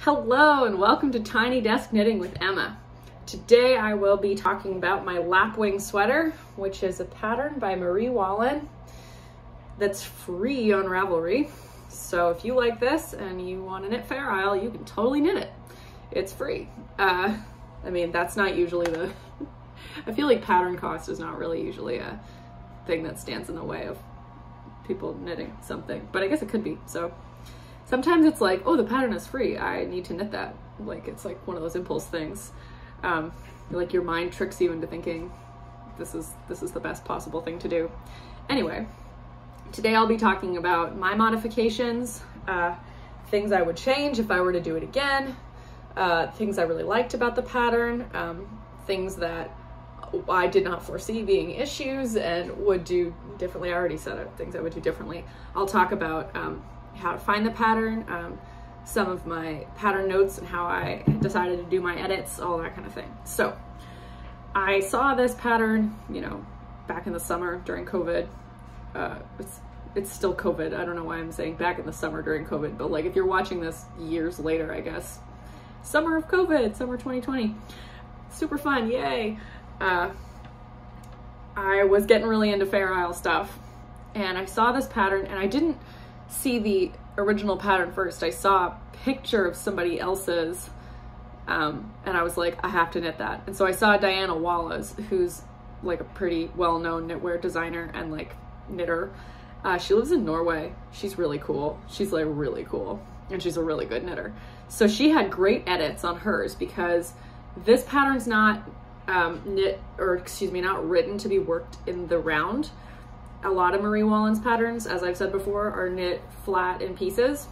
Hello and welcome to Tiny Desk Knitting with Emma. Today I will be talking about my Lapwing sweater, which is a pattern by Marie Wallin that's free on Ravelry. So if you like this and you want to knit Fair Isle, you can totally knit it. It's free. I mean, that's not usually the... I feel like pattern cost is not really usually a thing that stands in the way of people knitting something, but I guess it could be. So sometimes it's like, oh, the pattern is free, I need to knit that. Like, it's like one of those impulse things. Like your mind tricks you into thinking this is the best possible thing to do. Anyway, today I'll be talking about my modifications, things I would change if I were to do it again, things I really liked about the pattern, things that I did not foresee being issues and would do differently. I already said it, things I would do differently. I'll talk about how to find the pattern, some of my pattern notes and how I decided to do my edits, all that kind of thing. So I saw this pattern, you know, back in the summer during COVID. It's still COVID. I don't know why I'm saying back in the summer during COVID, but like if you're watching this years later, I guess. Summer of COVID, summer 2020. Super fun, yay. I was getting really into Fair Isle stuff and I saw this pattern and I didn't see the original pattern first. I saw a picture of somebody else's and I was like, I have to knit that. And so I saw Diana Wallace, who's like a pretty well-known knitwear designer and like knitter. She lives in Norway. She's really cool. She's like really cool and she's a really good knitter. So she had great edits on hers because this pattern's not not written to be worked in the round. A lot of Marie Wallin's patterns, as I've said before, are knit flat in pieces.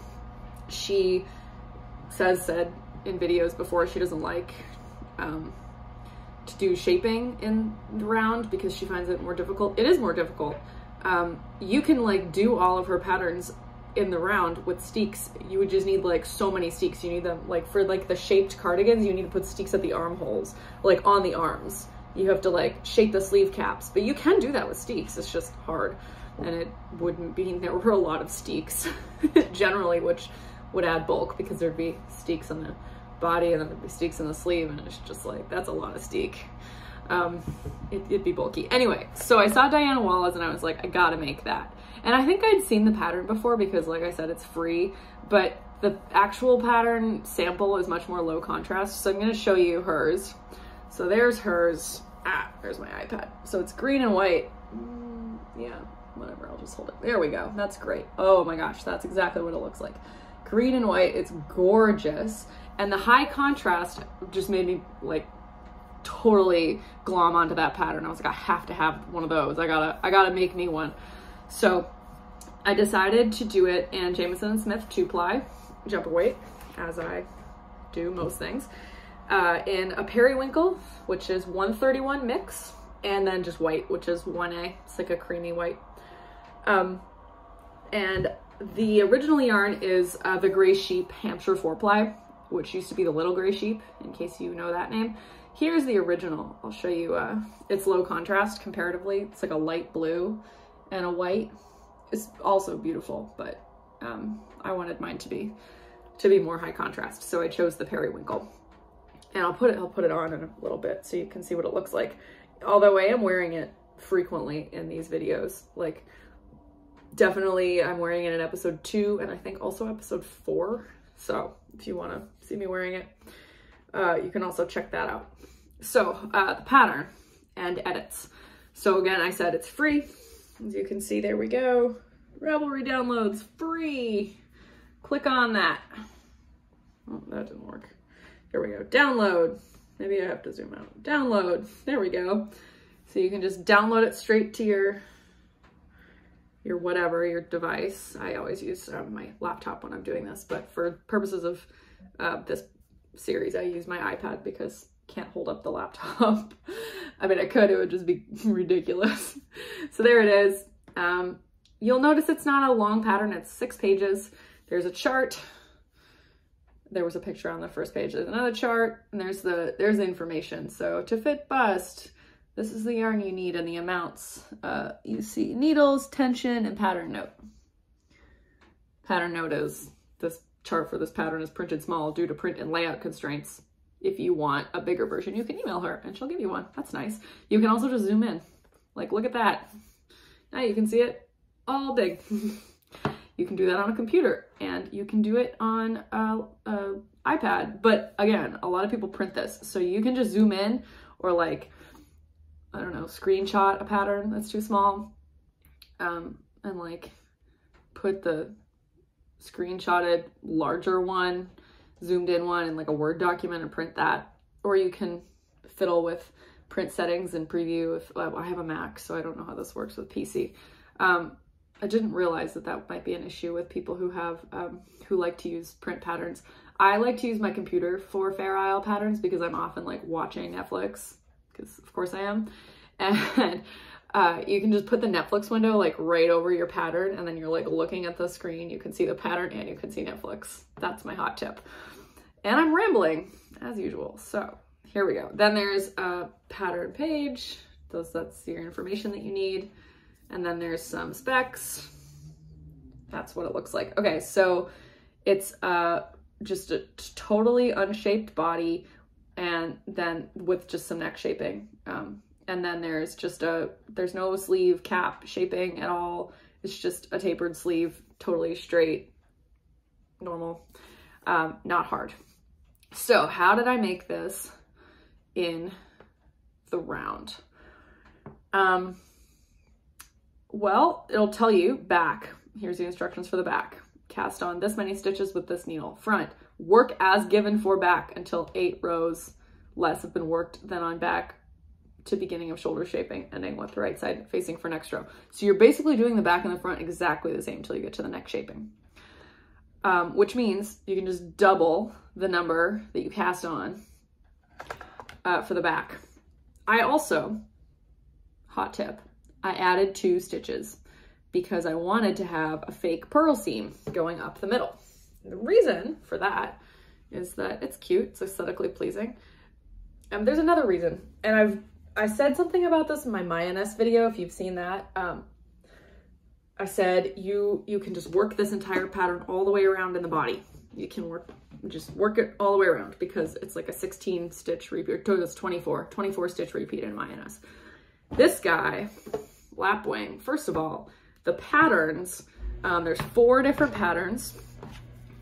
She said in videos before she doesn't like to do shaping in the round because she finds it more difficult. It is more difficult. You can like do all of her patterns in the round with steeks. You would just need like so many steeks. You need them like for like the shaped cardigans, you need to put steeks at the armholes, like on the arms. You have to like shape the sleeve caps, but you can do that with steeks. It's just hard. And it wouldn't be, there were a lot of steeks generally, which would add bulk because there'd be steeks on the body and then there'd be steeks in the sleeve. And it's just like, that's a lot of steek. It'd be bulky. Anyway, so I saw Diana Wallace and I was like, I gotta make that. And I think I'd seen the pattern before because like I said, it's free, but the actual pattern sample is much more low contrast. So I'm gonna show you hers. So there's hers. There's my iPad. So it's green and white. Yeah, whatever, I'll just hold it. There we go, that's great. Oh my gosh, that's exactly what it looks like. Green and white, it's gorgeous. And the high contrast just made me like totally glom onto that pattern. I was like, I have to have one of those. I gotta make me one. So I decided to do it in Jamieson & Smith 2-ply jumper weight, as I do most things, in a periwinkle, which is 131 mix, and then just white, which is 1A. It's like a creamy white. And the original yarn is the Gray Sheep Hampshire 4-ply, which used to be the Little Gray Sheep, in case you know that name. Here's the original. I'll show you. It's low contrast comparatively. It's like a light blue and a white. It's also beautiful, but I wanted mine to be more high contrast, so I chose the periwinkle. And I'll put it on in a little bit so you can see what it looks like. Although I am wearing it frequently in these videos, like definitely I'm wearing it in episode 2 and I think also episode 4. So if you want to see me wearing it, you can also check that out. So the pattern and edits. So again, I said it's free. As you can see, there we go. Ravelry downloads free. Click on that. Oh, that didn't work. Here we go. Download. Maybe I have to zoom out. Download. There we go. So you can just download it straight to your whatever, your device. I always use my laptop when I'm doing this, but for purposes of this series, I use my iPad because I can't hold up the laptop. I mean, I could, it would just be ridiculous. So there it is. You'll notice it's not a long pattern. It's 6 pages. There's a chart. There was a picture on the first page. There's another chart and there's the information. So to fit bust, this is the yarn you need and the amounts. You see needles, tension, and pattern note. Pattern note is this chart for this pattern is printed small due to print and layout constraints. If you want a bigger version, you can email her and she'll give you one. That's nice. You can also just zoom in. Like, look at that. Now you can see it all big. You can do that on a computer and you can do it on a iPad. But again, a lot of people print this. So you can just zoom in or like, I don't know, screenshot a pattern that's too small and like put the screenshotted larger one, zoomed in one in like a Word document and print that. Or you can fiddle with print settings and preview. If I have a Mac, so I don't know how this works with PC. I didn't realize that that might be an issue with people who have, who like to use print patterns. I like to use my computer for Fair Isle patterns because I'm often like watching Netflix, because of course I am. And you can just put the Netflix window like right over your pattern and then you're like looking at the screen. You can see the pattern and you can see Netflix. That's my hot tip. And I'm rambling as usual. So here we go. Then there's a pattern page. That's your information that you need. And then there's some specs. That's what it looks like. Okay, so it's just a totally unshaped body and then with just some neck shaping. And then there's just there's no sleeve cap shaping at all. It's just a tapered sleeve, totally straight, normal, not hard. So how did I make this in the round? Well, it'll tell you back. Here's the instructions for the back. Cast on this many stitches with this needle. Front, work as given for back until 8 rows less have been worked than on back to beginning of shoulder shaping, ending with the right side facing for next row. So you're basically doing the back and the front exactly the same until you get to the neck shaping, which means you can just double the number that you cast on for the back. I also, hot tip, I added 2 stitches because I wanted to have a fake purl seam going up the middle. The reason for that is that it's cute, it's aesthetically pleasing. And there's another reason, and I said something about this in my Mayonnaise video, if you've seen that. I said you can just work this entire pattern all the way around in the body. You can just work it all the way around because it's like a 16 stitch repeat, it's 24 stitch repeat in Mayonnaise. This guy, Lapwing, first of all, the patterns, there's 4 different patterns,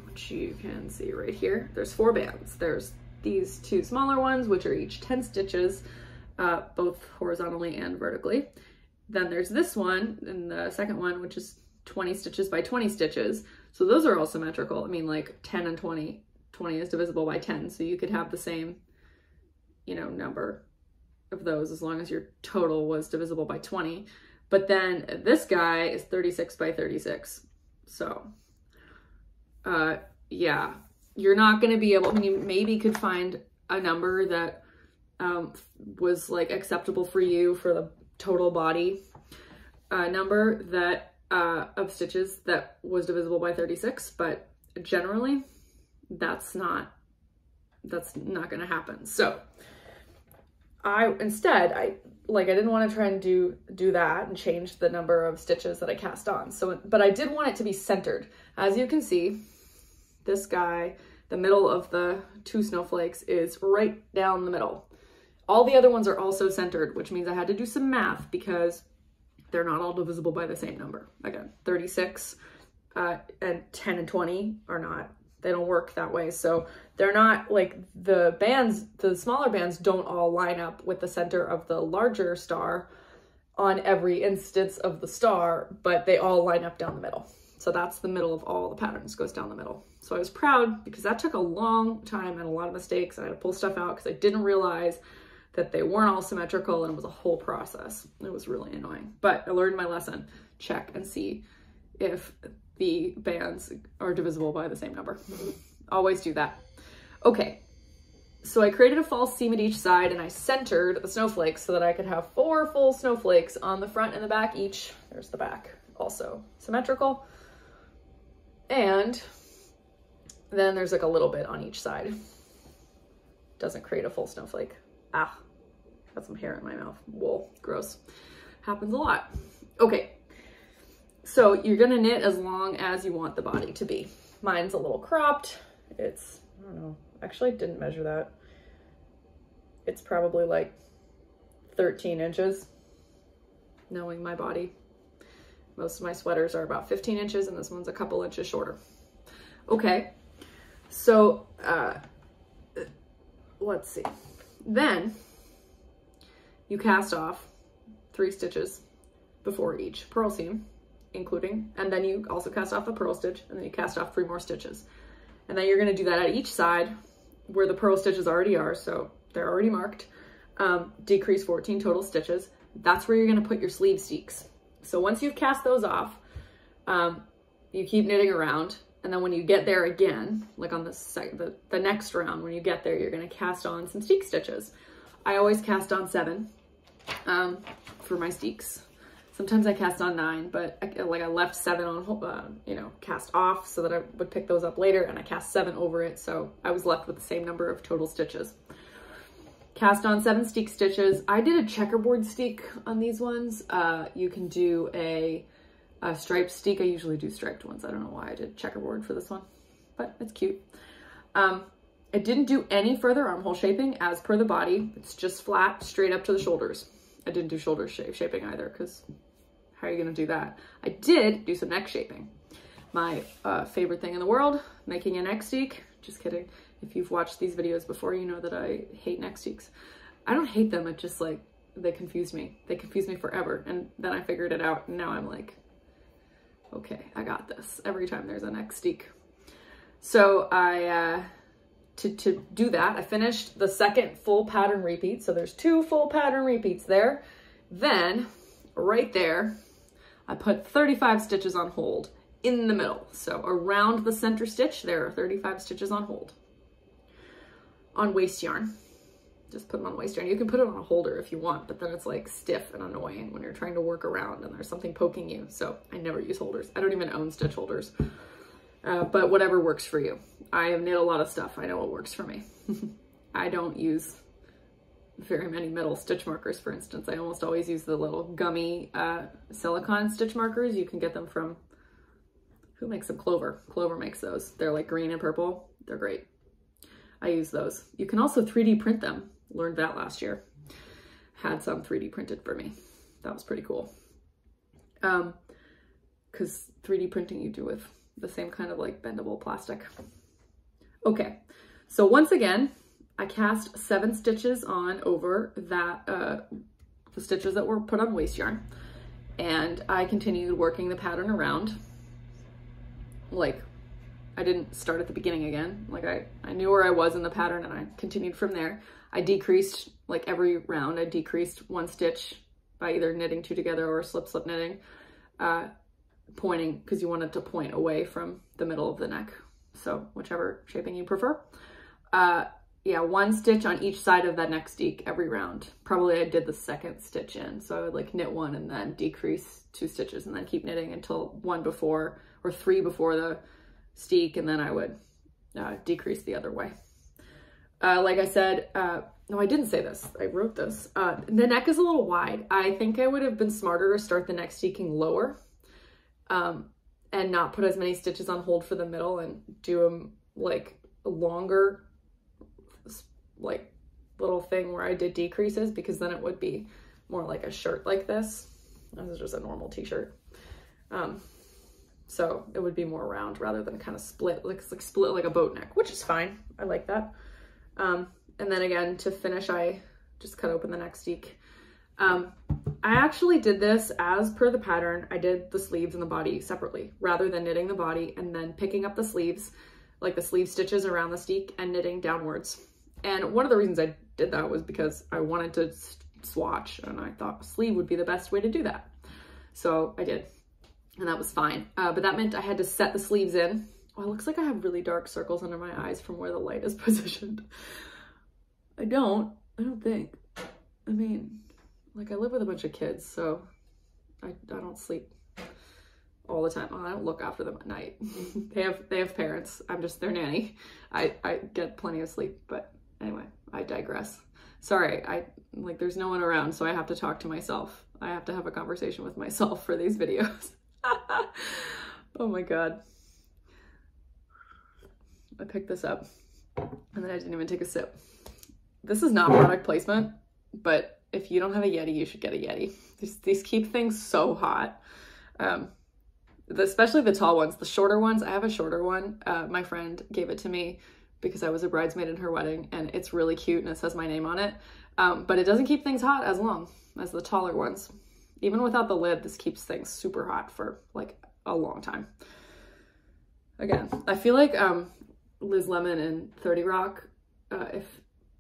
which you can see right here. There's 4 bands. There's these 2 smaller ones, which are each 10 stitches, both horizontally and vertically. Then there's this one, and the second one, which is 20 stitches by 20 stitches. So those are all symmetrical. I mean, like 10 and 20, 20 is divisible by 10. So you could have the same, you know, number of those as long as your total was divisible by 20. But then this guy is 36 by 36. So, yeah, you're not going to be able, I mean, you maybe could find a number that was like acceptable for you for the total body number that of stitches that was divisible by 36, but generally that's not going to happen. So I didn't want to try and do that and change the number of stitches that I cast on. So, but I did want it to be centered. As you can see, this guy, the middle of the 2 snowflakes is right down the middle. All the other ones are also centered, which means I had to do some math because they're not all divisible by the same number. Again, 36 and 10 and 20 are not, they don't work that way. So they're not like the bands, the smaller bands don't all line up with the center of the larger star on every instance of the star, but they all line up down the middle. So that's the middle of all the patterns, goes down the middle. So I was proud because that took a long time and a lot of mistakes. I had to pull stuff out because I didn't realize that they weren't all symmetrical and it was a whole process. It was really annoying, but I learned my lesson. Check and see if the bands are divisible by the same number. Always do that. Okay, so I created a false seam at each side and I centered the snowflakes so that I could have 4 full snowflakes on the front and the back each. There's the back, also symmetrical. And then there's like a little bit on each side. Doesn't create a full snowflake. Ah, got some hair in my mouth. Wool, gross. Happens a lot. Okay, so you're gonna knit as long as you want the body to be. Mine's a little cropped. It's, I don't know, actually I didn't measure that. It's probably like 13 inches, knowing my body. Most of my sweaters are about 15 inches and this one's a couple inches shorter. Okay, so let's see. Then you cast off 3 stitches before each purl seam, including, and then you also cast off a purl stitch, and then you cast off 3 more stitches. And then you're gonna do that at each side where the purl stitches already are, so they're already marked. Decrease 14 total stitches. That's where you're gonna put your sleeve steeks. So once you've cast those off, you keep knitting around, and then when you get there again, like on the next round, when you get there, you're gonna cast on some steek stitches. I always cast on 7 for my steeks. Sometimes I cast on 9, but I left 7 on, you know, cast off so that I would pick those up later, and I cast 7 over it, so I was left with the same number of total stitches. Cast on 7 steek stitches. I did a checkerboard steek on these ones. You can do a striped steek. I usually do striped ones. I don't know why I did checkerboard for this one, but it's cute. I didn't do any further armhole shaping as per the body. It's just flat, straight up to the shoulders. I didn't do shoulder shaping either, because how are you gonna do that? I did do some neck shaping. My favorite thing in the world, making a neck steek. Just kidding. If you've watched these videos before, you know that I hate neck steeks. I don't hate them, it just like, they confuse me. They confuse me forever. And then I figured it out, and now I'm like, okay, I got this every time there's a neck steek. So to do that, I finished the second full pattern repeat. So there's 2 full pattern repeats there. Then right there, I put 35 stitches on hold in the middle. So around the center stitch, there are 35 stitches on hold. On waste yarn, just put them on waste yarn. You can put it on a holder if you want, but then it's like stiff and annoying when you're trying to work around and there's something poking you. So I never use holders. I don't even own stitch holders, but whatever works for you. I have knit a lot of stuff. I know what works for me. I don't use very many metal stitch markers, for instance. I almost always use the little gummy silicone stitch markers. You can get them from, who makes them? Clover. Clover makes those. They're like green and purple. They're great. I use those. You can also 3D print them. Learned that last year. Had some 3D printed for me. That was pretty cool. Because 3D printing you do with the same kind of like bendable plastic. Okay, so once again, I cast 7 stitches on over that, the stitches that were put on waste yarn. And I continued working the pattern around. Like, I didn't start at the beginning again. Like I knew where I was in the pattern and I continued from there. I decreased, like every round, I decreased 1 stitch by either knitting 2 together or slip knitting, pointing, because you want it to point away from the middle of the neck. So whichever shaping you prefer. Yeah, 1 stitch on each side of that neck steek every round. Probably I did the 2nd stitch in. So I would like knit 1 and then decrease 2 stitches and then keep knitting until 1 before or 3 before the steek, and then I would decrease the other way. Like I said, no, I didn't say this. I wrote this. The neck is a little wide. I think I would have been smarter to start the neck steeking lower and not put as many stitches on hold for the middle and do them like a longer like little thing where I did decreases, because then it would be more like a shirt like this. This is just a normal t-shirt. So it would be more round rather than kind of split, like split like a boat neck, which is fine. I like that. And then again, to finish, I just cut open the neck steek. I actually did this as per the pattern. I did the sleeves and the body separately rather than knitting the body and then picking up the sleeves, like the sleeve stitches around the steek and knitting downwards. And one of the reasons I did that was because I wanted to swatch and I thought a sleeve would be the best way to do that. So I did. And that was fine. But that meant I had to set the sleeves in. Oh, it looks like I have really dark circles under my eyes from where the light is positioned. I don't think. I mean, like I live with a bunch of kids, so I don't sleep all the time. Well, I don't look after them at night. They have parents. I'm just their nanny. I get plenty of sleep, but anyway, I digress. Sorry, like there's no one around, so I have to talk to myself. I have to have a conversation with myself for these videos. Oh my God. I picked this up and then I didn't even take a sip. This is not product placement, but if you don't have a Yeti, you should get a Yeti. These keep things so hot. Especially the tall ones. The shorter ones, I have a shorter one. My friend gave it to me because I was a bridesmaid in her wedding, and it's really cute and it says my name on it. But it doesn't keep things hot as long as the taller ones. Even without the lid, this keeps things super hot for like a long time. Again, I feel like Liz Lemon in 30 Rock, if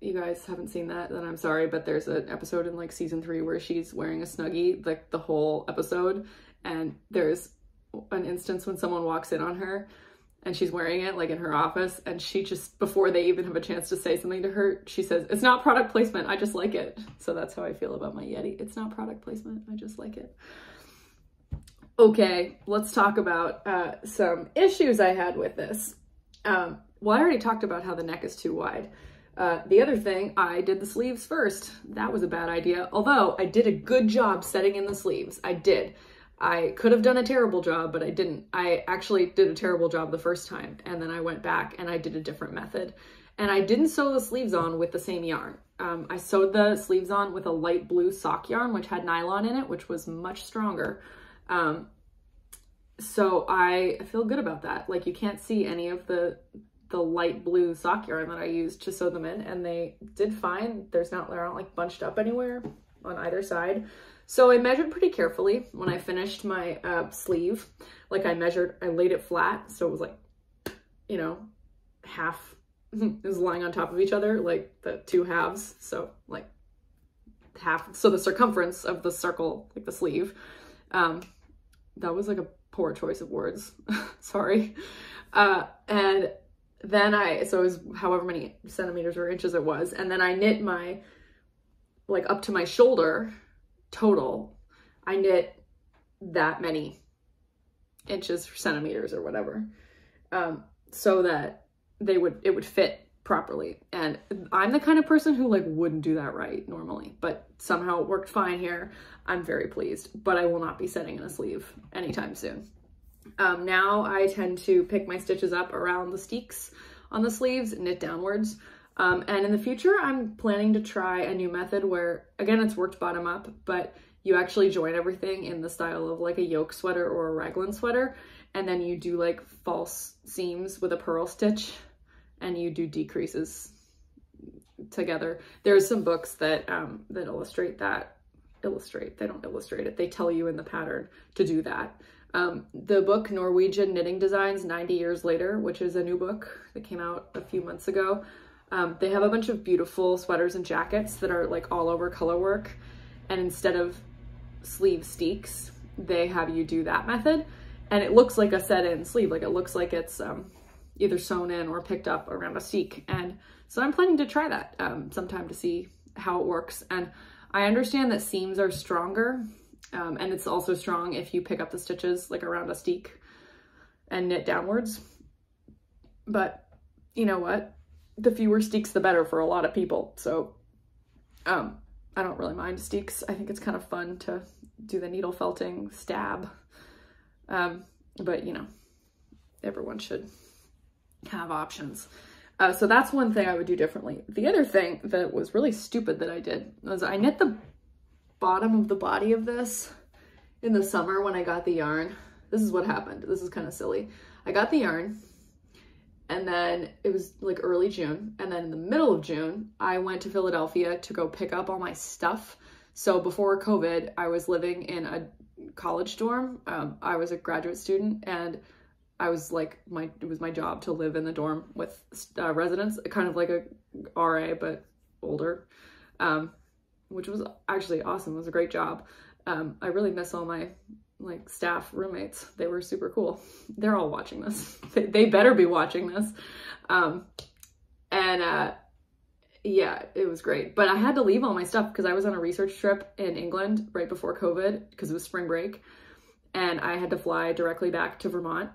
you guys haven't seen that, then I'm sorry, but there's an episode in like season 3 where she's wearing a Snuggie like the whole episode, and there's an instance when someone walks in on her and she's wearing it like in her office, and she just, before they even have a chance to say something to her, she says, "It's not product placement, I just like it." So that's how I feel about my Yeti. It's not product placement, I just like it. Okay, let's talk about some issues I had with this. Well, I already talked about how the neck is too wide. The other thing, I did the sleeves first. That was a bad idea, although I did a good job setting in the sleeves. I did. I could have done a terrible job, but I didn't. I actually did a terrible job the first time, and then I went back and I did a different method. And I didn't sew the sleeves on with the same yarn. I sewed the sleeves on with a light blue sock yarn, which had nylon in it, which was much stronger. So I feel good about that. Like, you can't see any of the light blue sock yarn that I used to sew them in, and they did fine. They're not like bunched up anywhere on either side. So I measured pretty carefully when I finished my sleeve. Like, I laid it flat, so it was like, you know, half, it was lying on top of each other, like the two halves. So like half, so the circumference of the circle, like the sleeve. That was like a poor choice of words, sorry. And then so it was however many centimeters or inches it was. And then I knit my, like up to my shoulder total, I knit that many inches or centimeters or whatever, so that it would fit properly. And I'm the kind of person who like wouldn't do that right normally, but somehow it worked fine here. I'm very pleased, but I will not be setting in a sleeve anytime soon. Now I tend to pick my stitches up around the steeks on the sleeves, knit downwards. And in the future, I'm planning to try a new method where, again, it's worked bottom up, but you actually join everything in the style of like a yoke sweater or a raglan sweater. And then you do like false seams with a purl stitch, and you do decreases together. There's some books that, that illustrate that. They don't illustrate it. They tell you in the pattern to do that. The book Norwegian Knitting Designs 90 Years Later, which is a new book that came out a few months ago. They have a bunch of beautiful sweaters and jackets that are like all over color work. And instead of sleeve steeks, they have you do that method. And it looks like a set-in sleeve. Like, it looks like it's either sewn in or picked up around a steek. And so I'm planning to try that sometime to see how it works. And I understand that seams are stronger. And it's also strong if you pick up the stitches like around a steek and knit downwards. But you know what? The fewer steeks, the better for a lot of people. So I don't really mind steeks. I think it's kind of fun to do the needle felting stab. But you know, everyone should have options. So that's one thing I would do differently. The other thing that was really stupid that I did was I knit the bottom of the body of this in the summer when I got the yarn. This is what happened. This is kind of silly. I got the yarn, and then it was like early June, and then in the middle of June I went to Philadelphia to go pick up all my stuff. So before COVID, I was living in a college dorm. I was a graduate student, and I was like, it was my job to live in the dorm with residents, kind of like a RA but older, which was actually awesome. It was a great job. I really miss all my like staff roommates. They were super cool. They're all watching this. They better be watching this. Yeah, it was great. But I had to leave all my stuff because I was on a research trip in England right before COVID because it was spring break. And I had to fly directly back to Vermont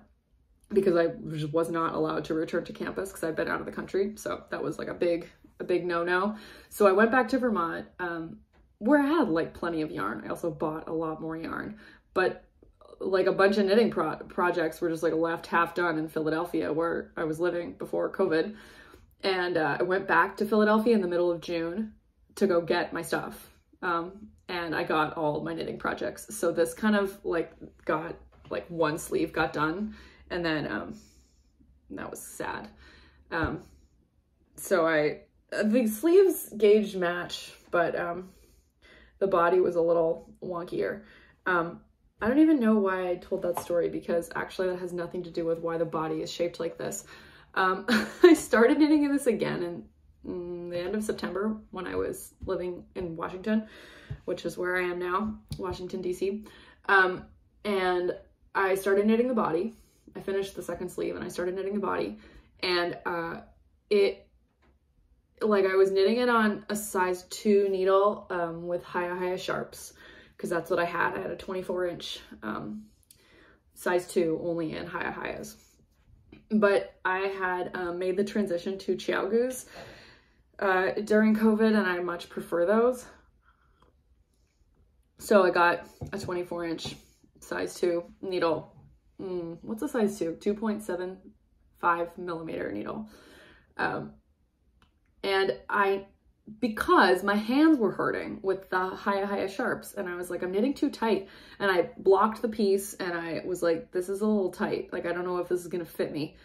because I was not allowed to return to campus because I'd been out of the country. So that was like a big no-no. So I went back to Vermont, where I had like plenty of yarn. I also bought a lot more yarn, but like a bunch of knitting projects were just like left half done in Philadelphia where I was living before COVID. And I went back to Philadelphia in the middle of June to go get my stuff. And I got all my knitting projects. So this kind of like got like one sleeve got done, and then that was sad. So the sleeves gauge match, but the body was a little wonkier. I don't even know why I told that story, because actually that has nothing to do with why the body is shaped like this. I started knitting this again in the end of September when I was living in Washington, which is where I am now, Washington, D.C. And I started knitting the body. I finished the second sleeve and I started knitting the body. And like I was knitting it on a size 2 needle with Haya sharps, because that's what I had. I had a 24-inch size 2 only in Hayas. But I had made the transition to Chiaogus during COVID, and I much prefer those. So I got a 24-inch size 2 needle. What's a size 2? 2.75 millimeter needle. And because my hands were hurting with the Haya sharps, and I was like, I'm knitting too tight, and I blocked the piece, and I was like, this is a little tight, like I don't know if this is gonna fit me.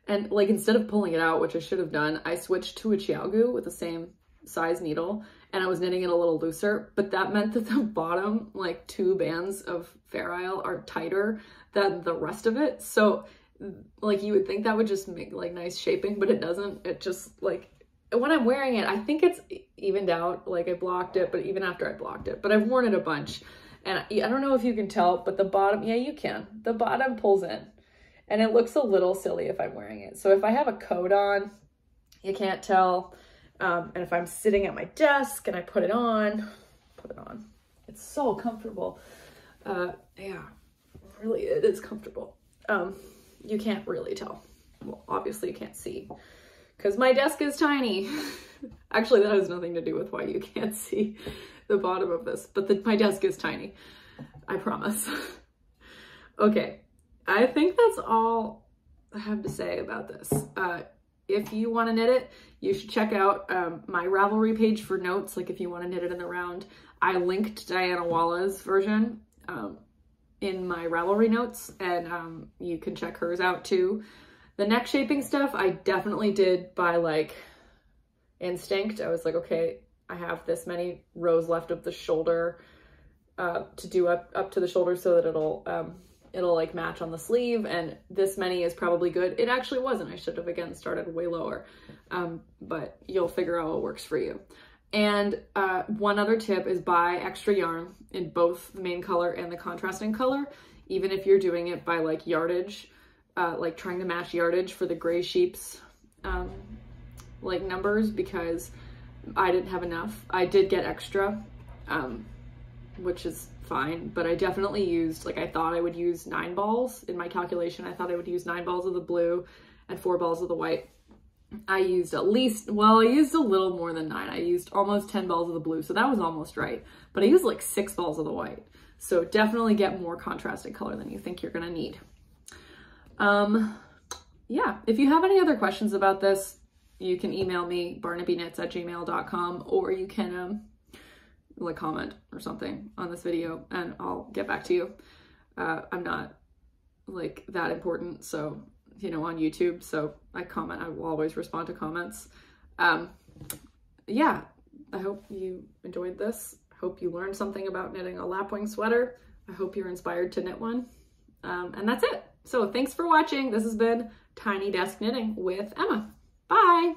And like, instead of pulling it out, which I should have done, I switched to a Chiaogu with the same size needle, and I was knitting it a little looser, but that meant that the bottom like 2 bands of Fair Isle are tighter than the rest of it. So like you would think that would just make like nice shaping, but it doesn't. It just like, when I'm wearing it, I think it's evened out. Like I blocked it, but even after I blocked it, but I've worn it a bunch, and I don't know if you can tell, but the bottom, yeah, you can. The bottom pulls in, and it looks a little silly if I'm wearing it. So if I have a coat on, you can't tell. And if I'm sitting at my desk and I put it on, it's so comfortable. Yeah, really, it is comfortable. You can't really tell. Well, obviously you can't see, because my desk is tiny. Actually, that has nothing to do with why you can't see the bottom of this, but my desk is tiny. I promise. Okay, I think that's all I have to say about this. If you want to knit it, you should check out my Ravelry page for notes. Like if you want to knit it in the round, I linked Diana Walla's version in my Ravelry notes, and you can check hers out too. The neck shaping stuff, I definitely did by like instinct. I was like, okay, I have this many rows left of the shoulder to do up to the shoulder so that it'll like match on the sleeve, and this many is probably good. It actually wasn't. I should have again started way lower, but you'll figure out what works for you. And one other tip is buy extra yarn in both the main color and the contrasting color, even if you're doing it by like yardage, like trying to match yardage for the gray sheeps like numbers, because I didn't have enough. I did get extra, which is fine, but I definitely used, like I thought I would use 9 balls in my calculation. I thought I would use 9 balls of the blue and 4 balls of the white. I used at least, well, I used a little more than 9. I used almost 10 balls of the blue, so that was almost right. But I used like 6 balls of the white. So definitely get more contrasting color than you think you're gonna need. Yeah, if you have any other questions about this, you can email me, barnabyknits@gmail.com, or you can like comment or something on this video and I'll get back to you. I'm not like that important, so you know, on YouTube, so I will always respond to comments. Yeah, I hope you enjoyed this. I hope you learned something about knitting a lapwing sweater. I hope you're inspired to knit one. And that's it. So thanks for watching. This has been Tiny Desk Knitting with Emma. Bye.